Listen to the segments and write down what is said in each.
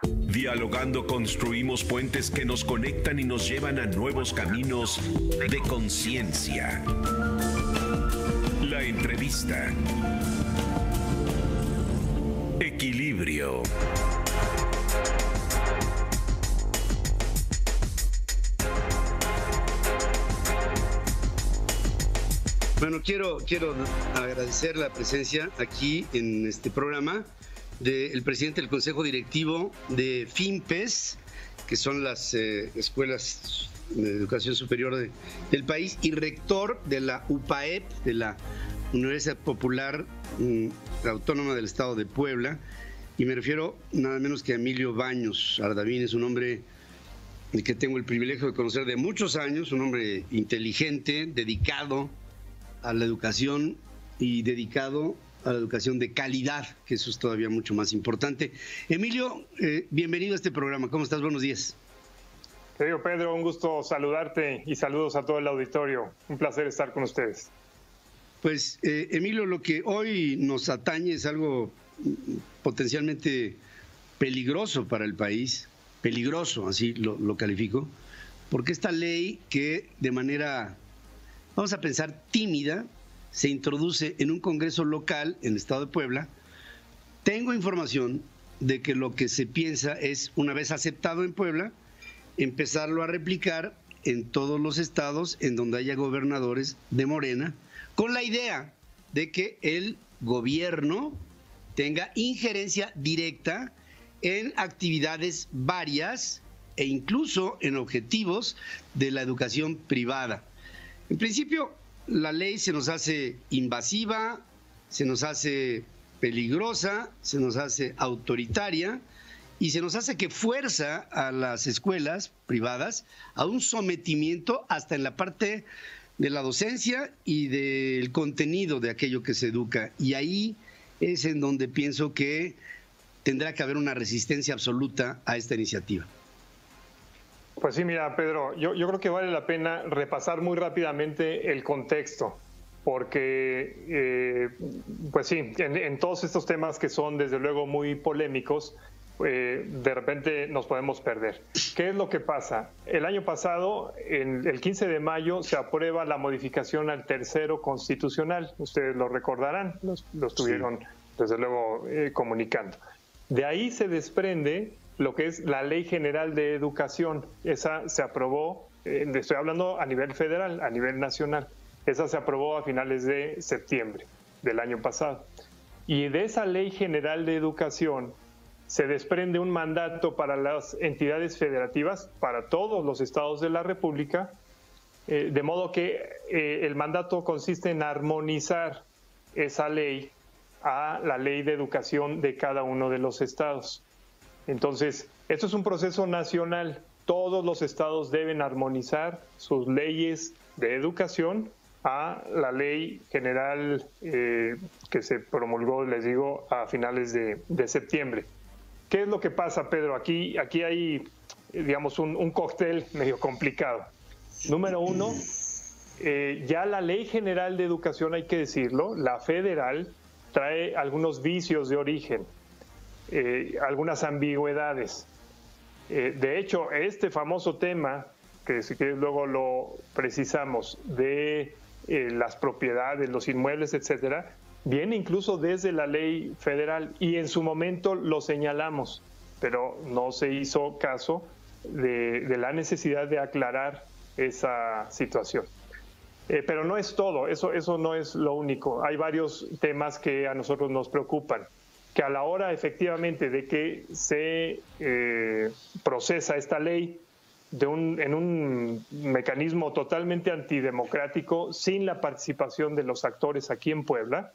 Dialogando construimos puentes que nos conectan y nos llevan a nuevos caminos de conciencia. La entrevista. Equilibrio. Bueno, quiero agradecer la presencia aquí en este programa del presidente del Consejo Directivo de FIMPES, que son las escuelas de educación superior del país, y rector de la UPAEP, de la Universidad Popular Autónoma del Estado de Puebla, y me refiero nada menos que a Emilio Baños Ardavín. Es un hombre que tengo el privilegio de conocer de muchos años, un hombre inteligente, dedicado a la educación y dedicado a la educación de calidad, que eso es todavía mucho más importante. Emilio, bienvenido a este programa. ¿Cómo estás? Buenos días. Querido Pedro, un gusto saludarte y saludos a todo el auditorio. Un placer estar con ustedes. Pues, Emilio, lo que hoy nos atañe es algo potencialmente peligroso para el país, peligroso, así lo califico, porque esta ley que de manera, vamos a pensar, tímida, se introduce en un congreso local en el estado de Puebla. Tengo información de que lo que se piensa es, una vez aceptado en Puebla, empezarlo a replicar en todos los estados en donde haya gobernadores de Morena, con la idea de que el gobierno tenga injerencia directa en actividades varias e incluso en objetivos de la educación privada. En principio, la ley se nos hace invasiva, se nos hace peligrosa, se nos hace autoritaria y se nos hace que fuerza a las escuelas privadas a un sometimiento hasta en la parte de la docencia y del contenido de aquello que se educa. Y ahí es en donde pienso que tendrá que haber una resistencia absoluta a esta iniciativa. Pues sí, mira, Pedro, yo creo que vale la pena repasar muy rápidamente el contexto, porque, pues sí, en todos estos temas que son desde luego muy polémicos, de repente nos podemos perder. ¿Qué es lo que pasa? El año pasado, el 15 de mayo, se aprueba la modificación al tercero constitucional. Ustedes lo recordarán, lo estuvieron desde luego comunicando. De ahí se desprende lo que es la Ley General de Educación. Esa se aprobó, estoy hablando a nivel federal, a nivel nacional. Esa se aprobó a finales de septiembre del año pasado. Y de esa Ley General de Educación se desprende un mandato para las entidades federativas, para todos los estados de la República, de modo que el mandato consiste en armonizar esa ley a la ley de educación de cada uno de los estados. Entonces, esto es un proceso nacional. Todos los estados deben armonizar sus leyes de educación a la ley general que se promulgó, les digo, a finales de septiembre. ¿Qué es lo que pasa, Pedro? Aquí hay, digamos, un cóctel medio complicado. Número uno, ya la Ley General de Educación, hay que decirlo, la federal, trae algunos vicios de origen. Algunas ambigüedades. De hecho, este famoso tema, que si quieres luego lo precisamos, de las propiedades, los inmuebles, etcétera, viene incluso desde la ley federal y en su momento lo señalamos, pero no se hizo caso de la necesidad de aclarar esa situación. Pero no es todo, eso no es lo único. Hay varios temas que a nosotros nos preocupan, que a la hora efectivamente de que se procesa esta ley en un mecanismo totalmente antidemocrático, sin la participación de los actores aquí en Puebla,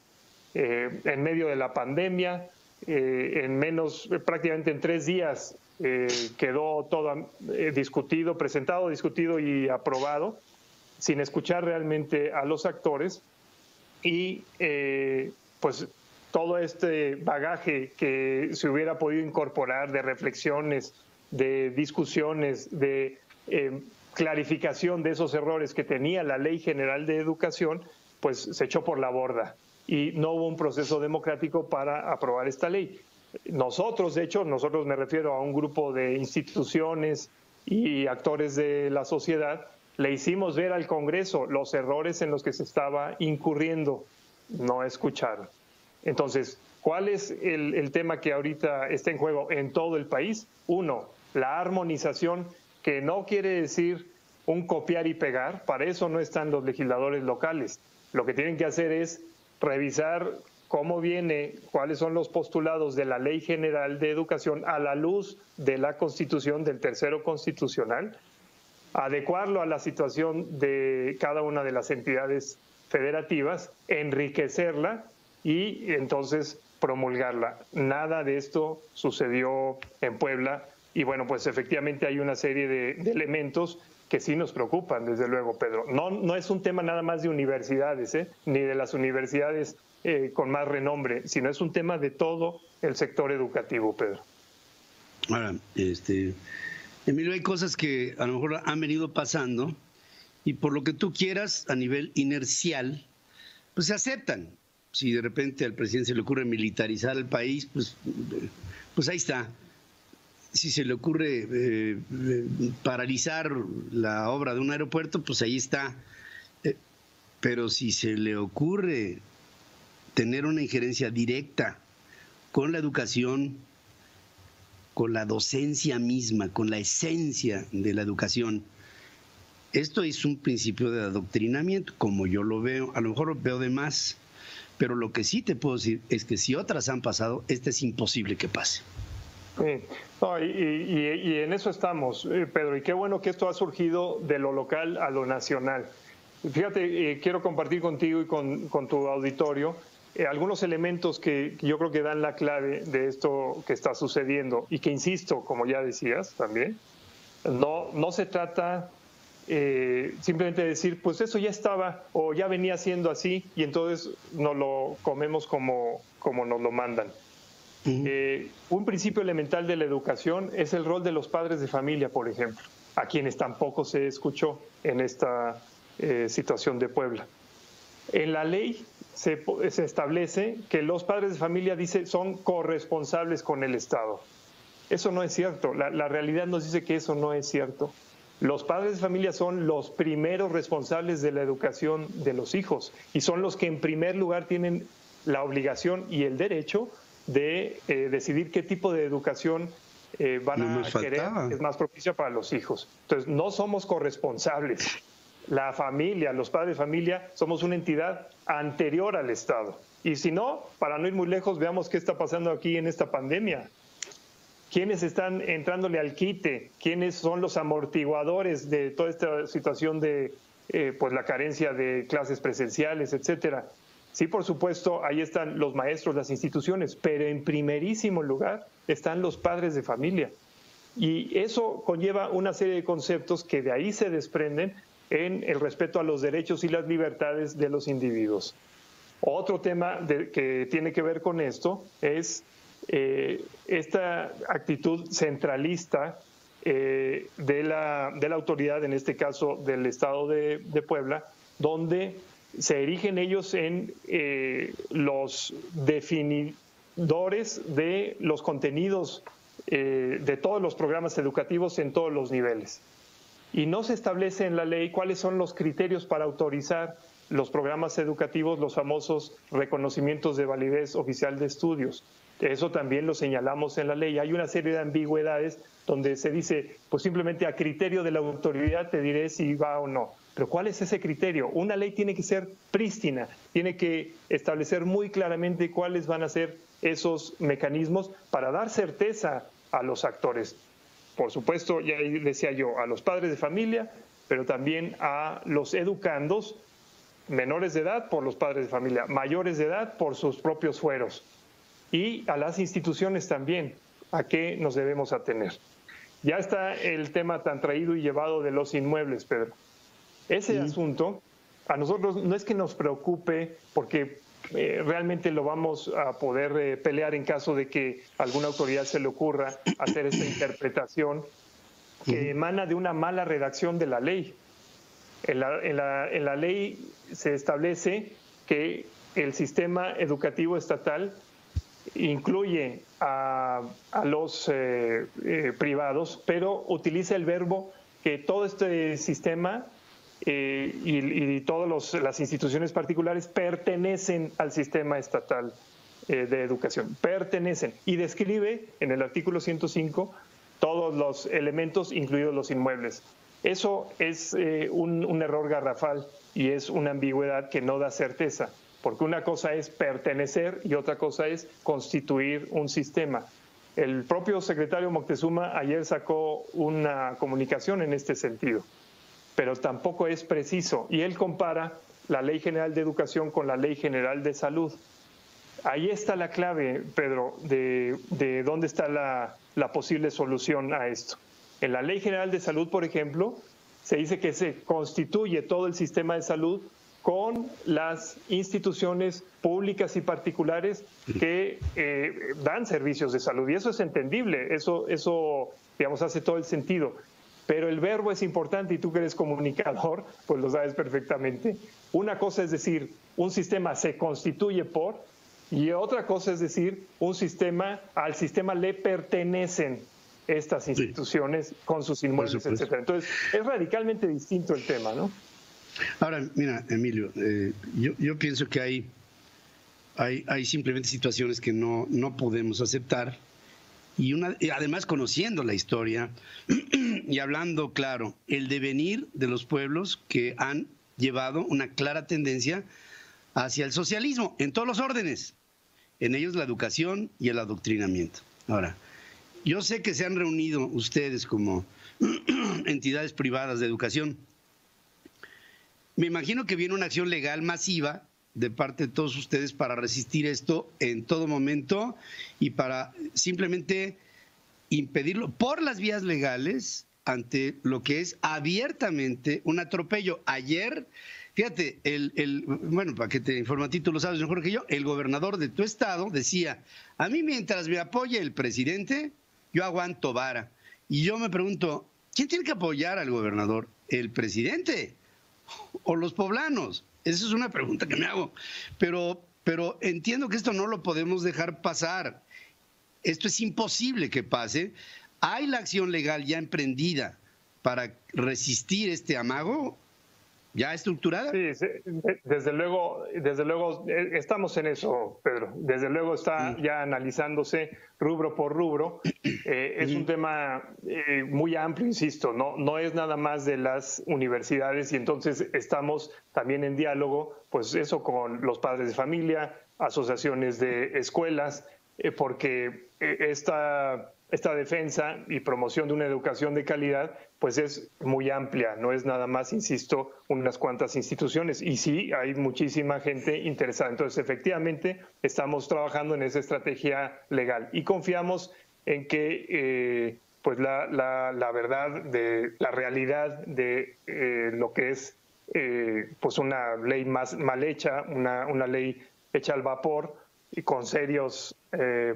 en medio de la pandemia, prácticamente en 3 días quedó todo presentado, discutido y aprobado, sin escuchar realmente a los actores y pues todo este bagaje que se hubiera podido incorporar de reflexiones, de discusiones, de clarificación de esos errores que tenía la Ley General de Educación, pues se echó por la borda y no hubo un proceso democrático para aprobar esta ley. Nosotros, de hecho, nosotros me refiero a un grupo de instituciones y actores de la sociedad, le hicimos ver al Congreso los errores en los que se estaba incurriendo. No escucharon. Entonces, ¿cuál es el tema que ahorita está en juego en todo el país? Uno, la armonización, que no quiere decir un copiar y pegar. Para eso no están los legisladores locales. Lo que tienen que hacer es revisar cómo viene, cuáles son los postulados de la Ley General de Educación a la luz de la Constitución, del tercero constitucional, adecuarlo a la situación de cada una de las entidades federativas, enriquecerla y entonces promulgarla. Nada de esto sucedió en Puebla y bueno, pues efectivamente hay una serie de elementos que sí nos preocupan, desde luego, Pedro. No es un tema nada más de universidades, ni de las universidades con más renombre, sino es un tema de todo el sector educativo, Pedro. Ahora, Emilio, hay cosas que a lo mejor han venido pasando y por lo que tú quieras, a nivel inercial, pues se aceptan. Si de repente al presidente se le ocurre militarizar el país, pues ahí está. Si se le ocurre paralizar la obra de un aeropuerto, pues ahí está. Pero si se le ocurre tener una injerencia directa con la educación, con la docencia misma, con la esencia de la educación, esto es un principio de adoctrinamiento, como yo lo veo. A lo mejor lo veo de más, pero lo que sí te puedo decir es que si otras han pasado, es imposible que pase. Sí. No, y en eso estamos, Pedro, y qué bueno que esto ha surgido de lo local a lo nacional. Fíjate, quiero compartir contigo y con tu auditorio algunos elementos que yo creo que dan la clave de esto que está sucediendo y que, insisto, como ya decías también, no se trata simplemente de decir, pues eso ya estaba o ya venía siendo así y entonces nos lo comemos como nos lo mandan. Un principio elemental de la educación es el rol de los padres de familia, por ejemplo, a quienes tampoco se escuchó en esta situación de Puebla. En la ley se establece que los padres de familia, son corresponsables con el Estado. Eso no es cierto. La realidad nos dice que eso no es cierto. Los padres de familia son los primeros responsables de la educación de los hijos y son los que en primer lugar tienen la obligación y el derecho de decidir qué tipo de educación van a querer, que es más propicia para los hijos. Entonces, no somos corresponsables. La familia, los padres de familia, somos una entidad anterior al Estado. Y si no, para no ir muy lejos, veamos qué está pasando aquí en esta pandemia. ¿Quiénes están entrándole al quite? ¿Quiénes son los amortiguadores de toda esta situación de pues la carencia de clases presenciales, etcétera? Sí, por supuesto, ahí están los maestros, las instituciones, pero en primerísimo lugar están los padres de familia. Y eso conlleva una serie de conceptos que de ahí se desprenden en el respeto a los derechos y las libertades de los individuos. Otro tema que tiene que ver con esto es esta actitud centralista de la autoridad, en este caso del Estado de Puebla, donde se erigen ellos en los definidores de los contenidos de todos los programas educativos en todos los niveles. Y no se establece en la ley cuáles son los criterios para autorizar los programas educativos, los famosos reconocimientos de validez oficial de estudios. Eso también lo señalamos en la ley. Hay una serie de ambigüedades donde se dice, pues simplemente a criterio de la autoridad te diré si va o no. Pero ¿cuál es ese criterio? Una ley tiene que ser prístina, tiene que establecer muy claramente cuáles van a ser esos mecanismos para dar certeza a los actores. Por supuesto, ya decía yo, a los padres de familia, pero también a los educandos, menores de edad por los padres de familia, mayores de edad por sus propios fueros, y a las instituciones también, a qué nos debemos atener. Ya está el tema tan traído y llevado de los inmuebles, Pedro. Ese asunto a nosotros no es que nos preocupe porque realmente lo vamos a poder pelear en caso de que alguna autoridad se le ocurra hacer esta interpretación que emana de una mala redacción de la ley. En la ley se establece que el sistema educativo estatal incluye a los privados, pero utiliza el verbo que todo este sistema y todas las instituciones particulares pertenecen al sistema estatal de educación, pertenecen, y describe en el artículo 105 todos los elementos, incluidos los inmuebles. Eso es un error garrafal y es una ambigüedad que no da certeza, porque una cosa es pertenecer y otra cosa es constituir un sistema. El propio secretario Moctezuma ayer sacó una comunicación en este sentido, pero tampoco es preciso, y él compara la Ley General de Educación con la Ley General de Salud. Ahí está la clave, Pedro, de dónde está la posible solución a esto. En la Ley General de Salud, por ejemplo, se dice que se constituye todo el sistema de salud con las instituciones públicas y particulares que dan servicios de salud. Y eso es entendible, eso digamos, hace todo el sentido. Pero el verbo es importante y tú que eres comunicador, pues lo sabes perfectamente. Una cosa es decir, un sistema se constituye por, y otra cosa es decir, al sistema le pertenecen estas instituciones con sus inmuebles, etcétera. Entonces, es radicalmente distinto el tema, ¿no? Ahora, mira, Emilio, yo pienso que hay simplemente situaciones que no podemos aceptar, y además conociendo la historia y hablando claro, el devenir de los pueblos que han llevado una clara tendencia hacia el socialismo en todos los órdenes, en ellos la educación y el adoctrinamiento. Ahora, yo sé que se han reunido ustedes como entidades privadas de educación. Me imagino que viene una acción legal masiva de parte de todos ustedes para resistir esto en todo momento y para simplemente impedirlo por las vías legales ante lo que es abiertamente un atropello. Ayer, fíjate, bueno, para que te informe a ti, tú lo sabes mejor que yo, el gobernador de tu estado decía, a mí mientras me apoye el presidente, yo aguanto vara. Y yo me pregunto, ¿quién tiene que apoyar al gobernador? ¿El presidente o los poblanos? Esa es una pregunta que me hago. Pero entiendo que esto no lo podemos dejar pasar. Esto es imposible que pase. ¿Hay la acción legal ya emprendida para resistir este amago? ¿Ya estructurada? Sí, desde luego estamos en eso, Pedro. Desde luego está ya analizándose rubro por rubro. Es un tema muy amplio, insisto, no es nada más de las universidades, y entonces estamos también en diálogo, pues eso, con los padres de familia, asociaciones de escuelas, porque esta defensa y promoción de una educación de calidad pues es muy amplia, no es nada más, insisto, unas cuantas instituciones, y sí, hay muchísima gente interesada. Entonces, efectivamente, estamos trabajando en esa estrategia legal y confiamos en que pues la verdad, la realidad de lo que es pues una ley mal hecha, una ley hecha al vapor y con serios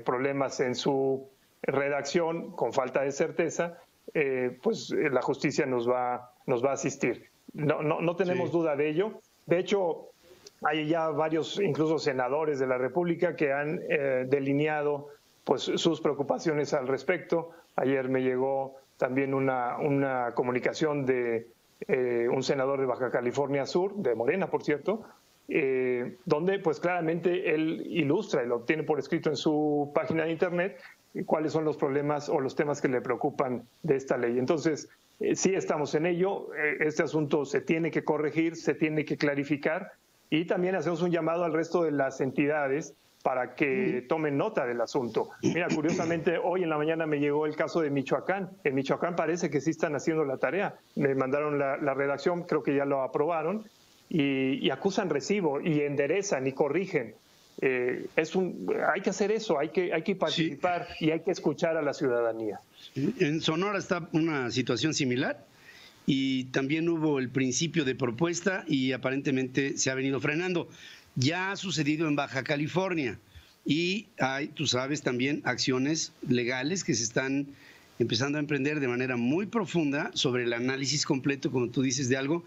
problemas en su redacción, con falta de certeza, pues la justicia nos va a asistir. No tenemos duda de ello. De hecho, hay ya varios, incluso senadores de la República, que han delineado pues sus preocupaciones al respecto. Ayer me llegó también una comunicación de un senador de Baja California Sur, de Morena, por cierto, donde pues claramente él ilustra y lo tiene por escrito en su página de internet cuáles son los problemas o los temas que le preocupan de esta ley. Entonces, sí estamos en ello. Este asunto se tiene que corregir, se tiene que clarificar, y también hacemos un llamado al resto de las entidades para que tomen nota del asunto. Mira, curiosamente, hoy en la mañana me llegó el caso de Michoacán. En Michoacán parece que sí están haciendo la tarea. Me mandaron la redacción, creo que ya lo aprobaron, y acusan recibo, y enderezan y corrigen. Hay que hacer eso, hay que participar, sí, y hay que escuchar a la ciudadanía. En Sonora está una situación similar, y también hubo el principio de propuesta y aparentemente se ha venido frenando. Ya ha sucedido en Baja California, y hay, tú sabes, también acciones legales que se están empezando a emprender de manera muy profunda sobre el análisis completo, como tú dices, de algo.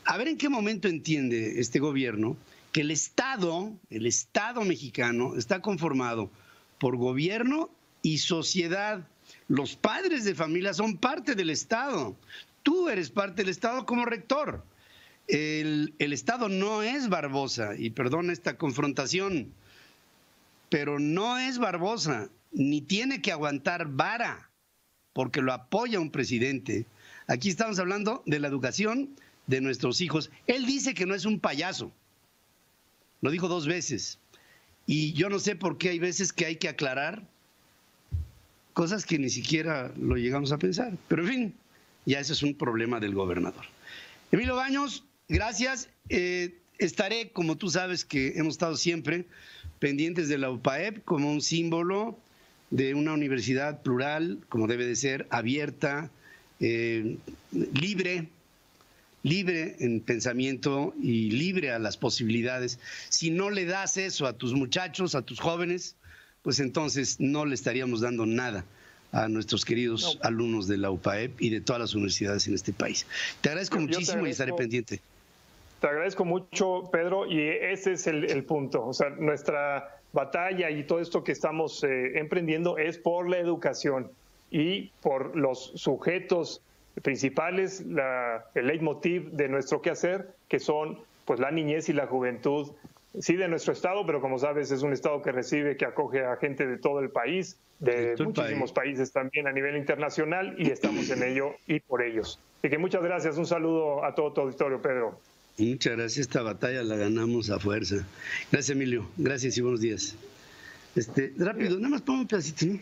A ver en qué momento entiende este gobierno que el Estado mexicano está conformado por gobierno y sociedad. Los padres de familia son parte del Estado. Tú eres parte del Estado como rector. El Estado no es Barbosa, y perdón esta confrontación, pero no es Barbosa, ni tiene que aguantar vara, porque lo apoya un presidente. Aquí estamos hablando de la educación de nuestros hijos. Él dice que no es un payaso, lo dijo 2 veces, y yo no sé por qué hay veces que hay que aclarar cosas que ni siquiera lo llegamos a pensar, pero en fin, ya ese es un problema del gobernador. Emilio Baños, gracias. Estaré, como tú sabes que hemos estado siempre, pendientes de la UPAEP como un símbolo de una universidad plural, como debe de ser, abierta, libre en pensamiento y libre a las posibilidades. Si no le das eso a tus muchachos, a tus jóvenes, pues entonces no le estaríamos dando nada a nuestros queridos alumnos de la UPAEP y de todas las universidades en este país. Te agradezco muchísimo y estaré pendiente. Te agradezco mucho, Pedro, y ese es el punto. O sea, nuestra batalla y todo esto que estamos emprendiendo es por la educación y por los sujetos principales, el leitmotiv de nuestro quehacer, que son pues la niñez y la juventud, sí, de nuestro estado, pero como sabes es un estado que recibe, que acoge a gente de todo el país, de muchísimos países también a nivel internacional, y estamos en ello y por ellos. Así que muchas gracias, un saludo a todo tu auditorio, Pedro. Muchas gracias, esta batalla la ganamos a fuerza. Gracias, Emilio, gracias y buenos días. Rápido, nada más pongo un pedacito, ¿no?